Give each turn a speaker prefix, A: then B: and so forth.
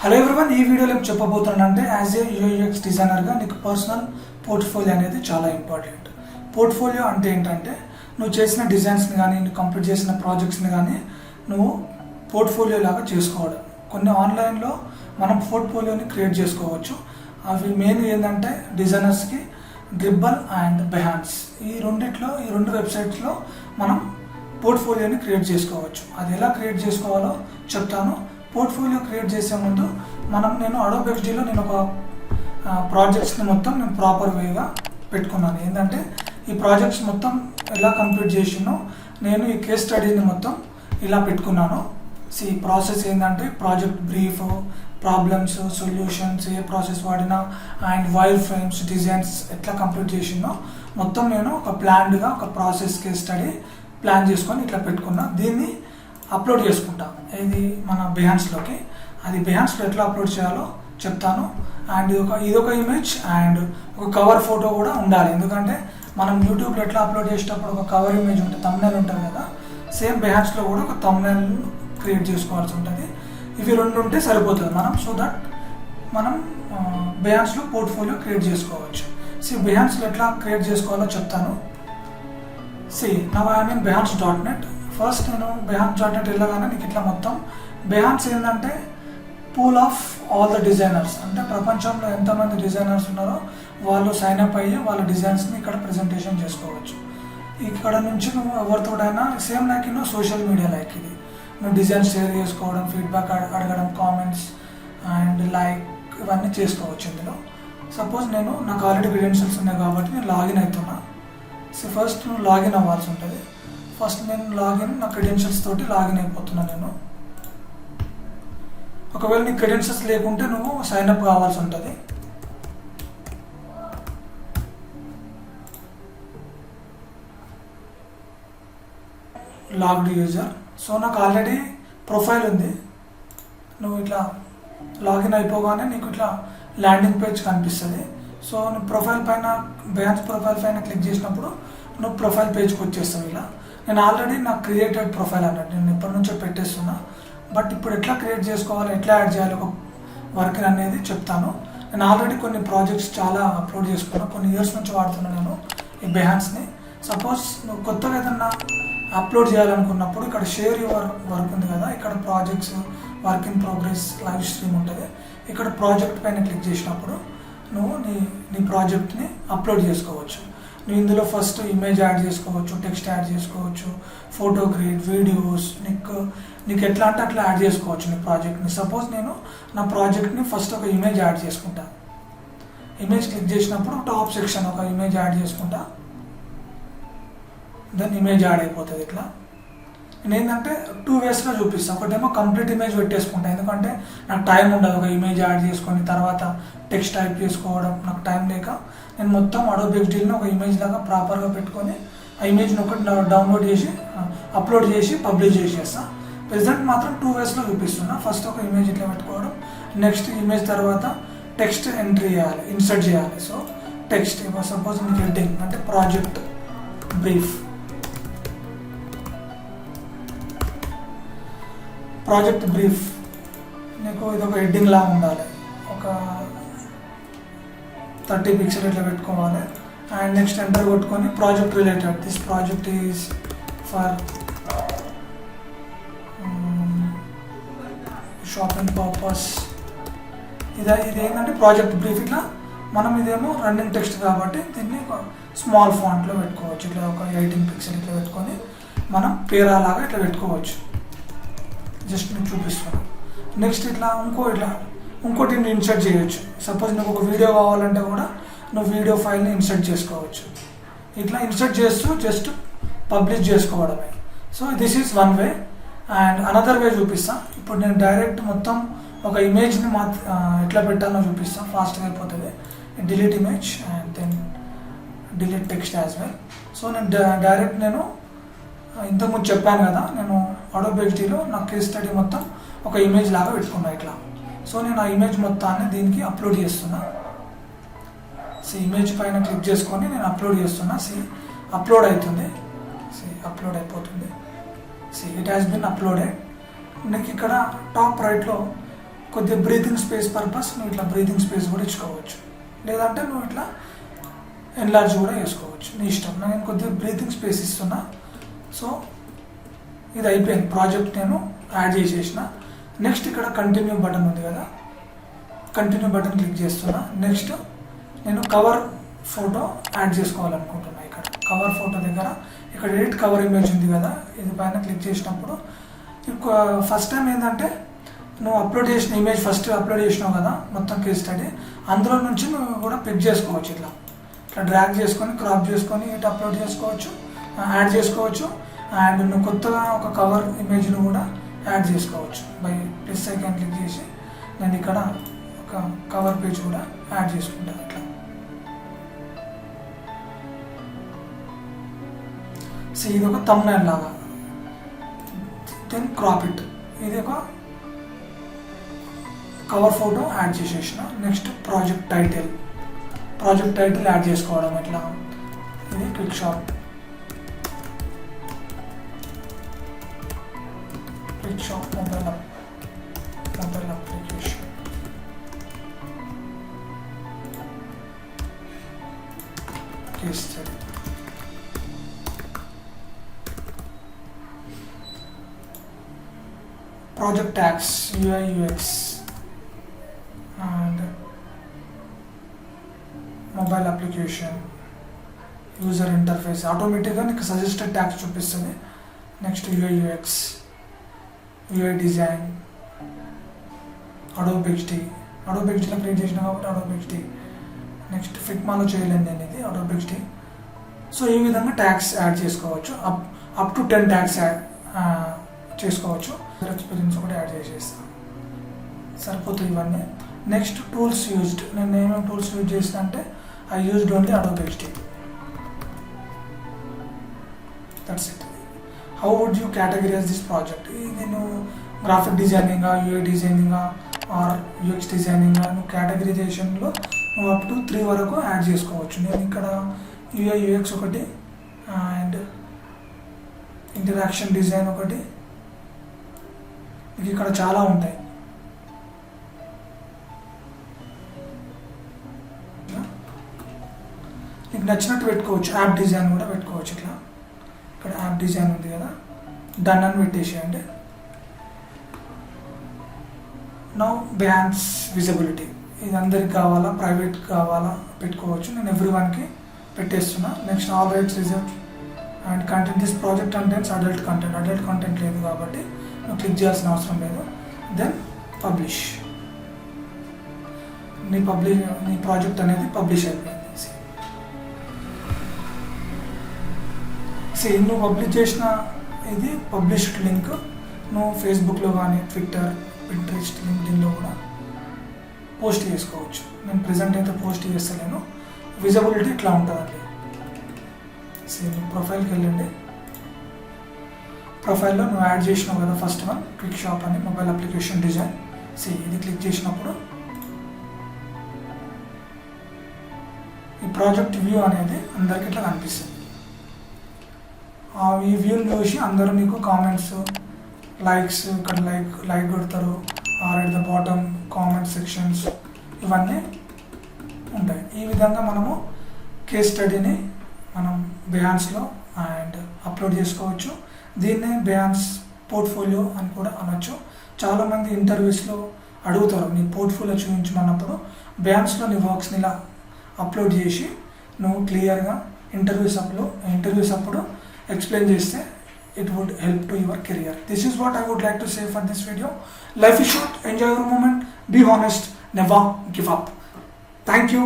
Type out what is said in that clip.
A: Hello everyone, ఈ వీడియోలో ఏం చెప్పబోతున్నానంటే యాజ్ ఏ యూఎక్స్ డిజైనర్గా నీకు పర్సనల్ పోర్ట్ఫోలియో అనేది చాలా ఇంపార్టెంట్. పోర్ట్ఫోలియో అంటే ఏంటంటే నువ్వు చేసిన డిజైన్స్ని కానీ నువ్వు కంప్లీట్ చేసిన ప్రాజెక్ట్స్ని కానీ నువ్వు పోర్ట్ఫోలియో లాగా చేసుకోవడం. కొన్ని ఆన్లైన్లో మనం పోర్ట్ఫోలియోని క్రియేట్ చేసుకోవచ్చు. అవి మెయిన్ ఏంటంటే డిజైనర్స్కి డ్రిబ్బల్ అండ్ బెహాన్స్, ఈ రెండు వెబ్సైట్స్లో మనం పోర్ట్ఫోలియోని క్రియేట్ చేసుకోవచ్చు. అది ఎలా క్రియేట్ చేసుకోవాలో చెప్తాను. పోర్ట్ఫోలియో క్రియేట్ చేసే ముందు నేను అడోబ్ XDలో నేను ఒక ప్రాజెక్ట్స్ని మొత్తం నేను ప్రాపర్ వేగా పెట్టుకున్నాను. ఏంటంటే ఈ ప్రాజెక్ట్స్ మొత్తం ఎలా కంప్లీట్ చేసినో నేను ఈ కేస్ స్టడీని మొత్తం ఇలా పెట్టుకున్నాను. ఈ ప్రాసెస్ ఏంటంటే ప్రాజెక్ట్ బ్రీఫ్, ప్రాబ్లమ్స్, సొల్యూషన్స్, ఏ ప్రాసెస్ వాడినా అండ్ వైర్ ఫ్రేమ్స్, డిజైన్స్ ఎట్లా కంప్లీట్ చేసినో మొత్తం నేను ఒక ప్లాన్డ్గా ఒక ప్రాసెస్ కేస్ స్టడీ ప్లాన్ చేసుకొని ఇట్లా పెట్టుకున్నా. దీన్ని అప్లోడ్ చేసుకుంటా ఇది మన బిహాన్స్లోకి. అది బిహాన్స్లో ఎట్లా అప్లోడ్ చేయాలో చెప్తాను. అండ్ ఇదొక ఇమేజ్ అండ్ ఒక కవర్ ఫోటో కూడా ఉండాలి. ఎందుకంటే మనం యూట్యూబ్లో ఎట్లా అప్లోడ్ చేసేటప్పుడు ఒక కవర్ ఇమేజ్ ఉంటుంది, థంబ్నెయిల్ ఉంటుంది కదా, సేమ్ బిహాన్స్లో కూడా ఒక థంబ్నెయిల్ క్రియేట్ చేసుకోవాల్సి ఉంటుంది. ఇవి రెండు ఉంటే సరిపోతుంది సో దట్ మనం బిహాన్స్లో పోర్ట్ఫోలియో క్రియేట్ చేసుకోవచ్చు. బిహాన్స్లో ఎట్లా క్రియేట్ చేసుకోవాలో చెప్తాను. Now I mean behance.net. First నేను behance.net వెళ్ళగానే నీకు ఇట్లా మొత్తం బిహాన్స్ ఏంటంటే pool of all the designers, అంటే ప్రపంచంలో ఎంతమంది డిజైనర్స్ ఉన్నారో వాళ్ళు సైన్ అప్ అయ్యి వాళ్ళ డిజైన్స్ని ఇక్కడ ప్రజెంటేషన్ చేసుకోవచ్చు. ఇక్కడ నుంచి నువ్వు ఎవరితోటైనా same like social media like ఇది నువ్వు డిజైన్స్ షేర్ చేసుకోవడం, ఫీడ్బ్యాక్ అడగడం, కామెంట్స్ అండ్ లైక్ ఇవన్నీ చేసుకోవచ్చు ఇందులో. సపోజ్ నాకు ఆల్రెడీ క్రెడెన్షియల్స్ ఉన్నాయి కాబట్టి నేను లాగిన్ అవుతున్నా. ఫస్ట్ నువ్వు లాగిన్ అవ్వాల్సి ఉంటుంది. ఫస్ట్ నేను నా క్రెడెన్షియల్స్ తోటి లాగిన్ అయిపోతున్నా నేను. ఒకవేళ నీ క్రెడెన్షియల్స్ లేకుంటే నువ్వు సైన్ అప్ కావాల్సి ఉంటుంది. Logged user. నాకు ఆల్రెడీ ప్రొఫైల్ ఉంది. నువ్వు ఇట్లా లాగిన్ అయిపోగానే నీకు ఇట్లా ల్యాండింగ్ పేజ్ కనిపిస్తుంది. నువ్వు ప్రొఫైల్ పైన బిహాన్స్ ప్రొఫైల్ పైన క్లిక్ చేసినప్పుడు నువ్వు ప్రొఫైల్ పేజ్కి వచ్చేస్తావు. ఇలా నేను ఆల్రెడీ నాకు క్రియేటెడ్ ప్రొఫైల్ అన్నట్టు నేను ఎప్పటి నుంచో పెట్టేస్తున్నా. బట్ ఇప్పుడు ఎట్లా క్రియేట్ చేసుకోవాలి, ఎట్లా యాడ్ చేయాలి ఒక వర్క్ అనేది చెప్తాను. నేను ఆల్రెడీ కొన్ని ప్రాజెక్ట్స్ చాలా అప్లోడ్ చేసుకున్నాను, కొన్ని ఇయర్స్ నుంచి వాడుతున్నాను నేను ఈ బిహాన్స్ని. సపోజ్ నువ్వు కొత్తగా ఏదన్నా అప్లోడ్ చేయాలనుకున్నప్పుడు ఇక్కడ షేర్ యువర్ వర్క్ ఉంది కదా, ఇక్కడ projects, work in progress, live stream ఉంటుంది. ఇక్కడ ప్రాజెక్ట్ పైన క్లిక్ చేసినప్పుడు నువ్వు నీ ప్రాజెక్ట్ని అప్లోడ్ చేసుకోవచ్చు. నువ్వు ఇందులో ఫస్ట్ ఇమేజ్ యాడ్ చేసుకోవచ్చు, టెక్స్ట్ యాడ్ చేసుకోవచ్చు, ఫోటో క్రియేట్, వీడియోస్, నీకు ఎట్లా అంటే అట్లా యాడ్ చేసుకోవచ్చు నీ ప్రాజెక్ట్ని. సపోజ్ నేను నా ప్రాజెక్ట్ని ఫస్ట్ ఒక ఇమేజ్ యాడ్ చేసుకుంటా. ఇమేజ్ క్లిక్ చేసినప్పుడు టాప్ సెక్షన్ ఒక ఇమేజ్ యాడ్ చేసుకుంటా. దెన్ ఇమేజ్ యాడ్ అయిపోతుంది. ఇట్లా నేను ఏంటంటే 2 వేస్లో చూపిస్తాను. ఒకటేమో కంప్లీట్ ఇమేజ్ పెట్టేసుకుంటా, ఎందుకంటే నాకు టైం ఉండదు ఒక ఇమేజ్ యాడ్ చేసుకొని తర్వాత టెక్స్ట్ టైప్ చేసుకోవడం, నాకు టైం లేక నేను మొత్తం అడోబ్ XDలో ఒక ఇమేజ్ లాగా ప్రాపర్గా పెట్టుకొని ఆ ఇమేజ్ని ఒకటి డౌన్లోడ్ చేసి అప్లోడ్ చేసి పబ్లిష్ చేసేస్తాను. ప్రెజెంట్ మాత్రం 2 వేస్లో చూపిస్తున్నా. ఫస్ట్ ఒక ఇమేజ్ ఇట్లా పెట్టుకోవడం, నెక్స్ట్ ఇమేజ్ తర్వాత టెక్స్ట్ ఎంట్రీ చేయాలి, ఇన్సర్ట్ చేయాలి. టెక్స్ట్ సపోజ్ మీకు హెడ్డింగ్ అంటే ప్రాజెక్ట్ బ్రీఫ్, నీకు ఇది ఒక హెడ్డింగ్ లాగా ఉండాలి. ఒక 30 పిక్సెల్ ఇట్లా పెట్టుకోవాలి. అండ్ నెక్స్ట్ ఎంటర్ కొట్టుకొని project related, this project is for shopping purpose. ఇది ఏంటంటే ప్రాజెక్ట్ బ్రీఫ్. ఇట్లా మనం ఇదేమో రన్నింగ్ టెక్స్ట్ కాబట్టి దీన్ని ఒక స్మాల్ ఫాంట్లో పెట్టుకోవచ్చు. ఇట్లా ఒక 18 పిక్సెల్ ఇట్లా పెట్టుకొని మనం పేరా లాగా ఇట్లా పెట్టుకోవచ్చు. జస్ట్ మీకు చూపిస్తాను. నెక్స్ట్ ఇంకోటి ఇన్సర్ట్ చేయొచ్చు. సపోజ్ నీకు ఒక వీడియో కావాలంటే కూడా నువ్వు వీడియో ఫైల్ని ఇన్సర్ట్ చేసుకోవచ్చు. ఇట్లా ఇన్సర్ట్ చేస్తూ జస్ట్ పబ్లిష్ చేసుకోవడమే. This is one way. And another way చూపిస్తాను. ఇప్పుడు నేను డైరెక్ట్ మొత్తం ఒక ఇమేజ్ని ఎట్లా పెట్టాలో చూపిస్తాను, ఫాస్ట్గా అయిపోతుంది. Delete image and then delete text as well. నేను డైరెక్ట్ ఇంతకుముందు చెప్పాను కదా, నేను అడోబ్ XDలో నా కేస్ స్టడీ మొత్తం ఒక ఇమేజ్ లాగా పెట్టుకున్నా ఇట్లా. నేను ఆ ఇమేజ్ మొత్తాన్ని దీనికి అప్లోడ్ చేస్తున్నా. ఇమేజ్ పైన క్లిక్ చేసుకొని నేను అప్లోడ్ చేస్తున్నా. అప్లోడ్ అవుతుంది. అప్లోడ్ అయిపోతుంది. It has been uploaded. నీకు ఇక్కడ టాప్ రైట్లో కొద్దిగా బ్రీతింగ్ స్పేస్ పర్పస్ నువ్వు ఇట్లా బ్రీతింగ్ స్పేస్ కూడా ఇచ్చుకోవచ్చు, లేదంటే నువ్వు ఇట్లా ఎన్లార్జ్ కూడా వేసుకోవచ్చు, నీ ఇష్టం. నేను కొద్దిగా బ్రీతింగ్ స్పేస్ ఇస్తున్నా. సో ఇది అయిపోయింది, ప్రాజెక్ట్ నేను యాడ్ చేసేసిన. నెక్స్ట్ ఇక్కడ కంటిన్యూ బటన్ ఉంది కదా, కంటిన్యూ బటన్ క్లిక్ చేస్తున్నా. నెక్స్ట్ నేను కవర్ ఫోటో యాడ్ చేసుకోవాలనుకుంటున్నా. ఇక్కడ కవర్ ఫోటో దగ్గర ఇక్కడ ఎడిట్ కవర్ ఇమేజ్ ఉంది కదా, ఇది పైన క్లిక్ చేసినప్పుడు ఫస్ట్ టైం ఏంటంటే నువ్వు అప్లోడ్ చేసిన ఇమేజ్ ఫస్ట్ అప్లోడ్ చేసినావు కదా మొత్తం కేస్ స్టడీ, అందులో నుంచి నువ్వు కూడా పిక్ చేసుకోవచ్చు. ఇట్లా డ్రాగ్ చేసుకొని క్రాప్ చేసుకొని ఇట్లా అప్లోడ్ చేసుకోవచ్చు, యాడ్ చేసుకోవచ్చు. అండ్ నువ్వు కొత్తగా ఒక కవర్ ఇమేజ్ను కూడా యాడ్ చేసుకోవచ్చు. బై ప్లస్ ఐకాన్ క్లిక్ చేసి నేను ఇక్కడ ఒక కవర్ పేజ్ కూడా యాడ్ చేసుకుంటాను. ఇట్లా సో ఇది ఒక థంబ్నైల్ లాగా, దెన్ క్రాప్ ఇట్. ఇది ఒక కవర్ ఫోటో యాడ్ చేసేసిన. నెక్స్ట్ ప్రాజెక్ట్ టైటిల్ యాడ్ చేసుకోవడం. ఇట్లా ఇది quick shop mobile application. Case study. Project tags, UI UX and mobile application, user interface. ఆటోమేటిక్గా నీకు సజెస్టెడ్ ట్యాగ్స్ చూపిస్తుంది. Next UI UX, UI design, Adobe XD create చేసిన కాబట్టి Adobe XD. Next ఫిగ్మాలో చేయలేను నేను ఇది, అడోబ్ XD. సో ఈ విధంగా ట్యాగ్స్ యాడ్ చేసుకోవచ్చు. అప్ టు 10 ట్యాగ్స్ యాడ్ చేసుకోవచ్చు. ఎక్స్పీరియన్స్ కూడా యాడ్ చేసేస్తాను, సరిపోతుంది ఇవన్నీ. Next tools used. నేను ఏమేమి టూల్స్ యూజ్ చేసిన అంటే I used only Adobe XD. That's it. How would you categorize this project? నేను గ్రాఫిక్ డిజైనింగా, UI డిజైనింగా ఆర్ UX డిజైనింగా, నువ్వు కేటగిరైజేషన్లో నువ్వు అప్ టు 3 వరకు యాడ్ చేసుకోవచ్చు. నేను ఇక్కడ UI UX ఒకటి అండ్ ఇంటరాక్షన్ డిజైన్ ఒకటి, మీకు ఇక్కడ చాలా ఉంటాయి. నీకు నచ్చినట్టు పెట్టుకోవచ్చు. యాప్ డిజైన్ కూడా పెట్టుకోవచ్చు. ఇట్లా ఇక్కడ యాప్ డిజైన్ ఉంది కదా, డన్ అని పెట్టేసేయండి. Now Behance visibility. ఇది అందరికి కావాలా, ప్రైవేట్ కావాలా పెట్టుకోవచ్చు. నేను ఎవ్రీవన్కి పెట్టేస్తున్నా. Next all rights reserve and content. This project contents adult content లేదు కాబట్టి నువ్వు క్లిక్ చేయాల్సిన అవసరం లేదు. Then publish. నీ ప్రాజెక్ట్ అనేది పబ్లిష్ అయిపోయింది. నువ్వు పబ్లిష్ చేసిన ఇది పబ్లిష్డ్ లింక్ నువ్వు ఫేస్బుక్లో కానీ ట్విట్టర్, పింట్రెస్ట్, లింక్డ్ఇన్లో కూడా పోస్ట్ చేసుకోవచ్చు. నేను ప్రెజెంట్ అయితే పోస్ట్ చేస్తలేను. విజిబిలిటీ ఇట్లా ఉంటుందండి. ప్రొఫైల్కి వెళ్ళండి. ప్రొఫైల్లో నువ్వు యాడ్ చేసినావు కదా ఫస్ట్ వన్, క్విక్ షాప్ అని మొబైల్ అప్లికేషన్ డిజైన్. ఇది క్లిక్ చేసినప్పుడు ఈ ప్రాజెక్ట్ వ్యూ అనేది అందరికి ఇట్లా కనిపిస్తుంది. ఈ వ్యూని చూసి అందరూ నీకు కామెంట్స్, లైక్స్, ఇక్కడ లైక్ కొడతారు. Or at the bottom comment sections ఇవన్నీ ఉంటాయి. ఈ విధంగా మనము కేస్ స్టడీని మనం బెయాన్స్లో అండ్ అప్లోడ్ చేసుకోవచ్చు. దీన్నే బెయాన్స్ పోర్ట్ఫోలియో అని కూడా అనొచ్చు. చాలామంది ఇంటర్వ్యూస్లో అడుగుతారు, నీ పోర్ట్ఫోలియో చూపించమన్నప్పుడు బెయాన్స్లో నీ వర్క్స్ని ఇలా అప్లోడ్ చేసి నువ్వు క్లియర్గా ఇంటర్వ్యూస్ అప్పుడు ఎక్స్ప్లెయిన్ చేస్తే it would help to your career. This is what I would like to say for this video. Life is short, enjoy your moment, be honest, never give up. Thank you.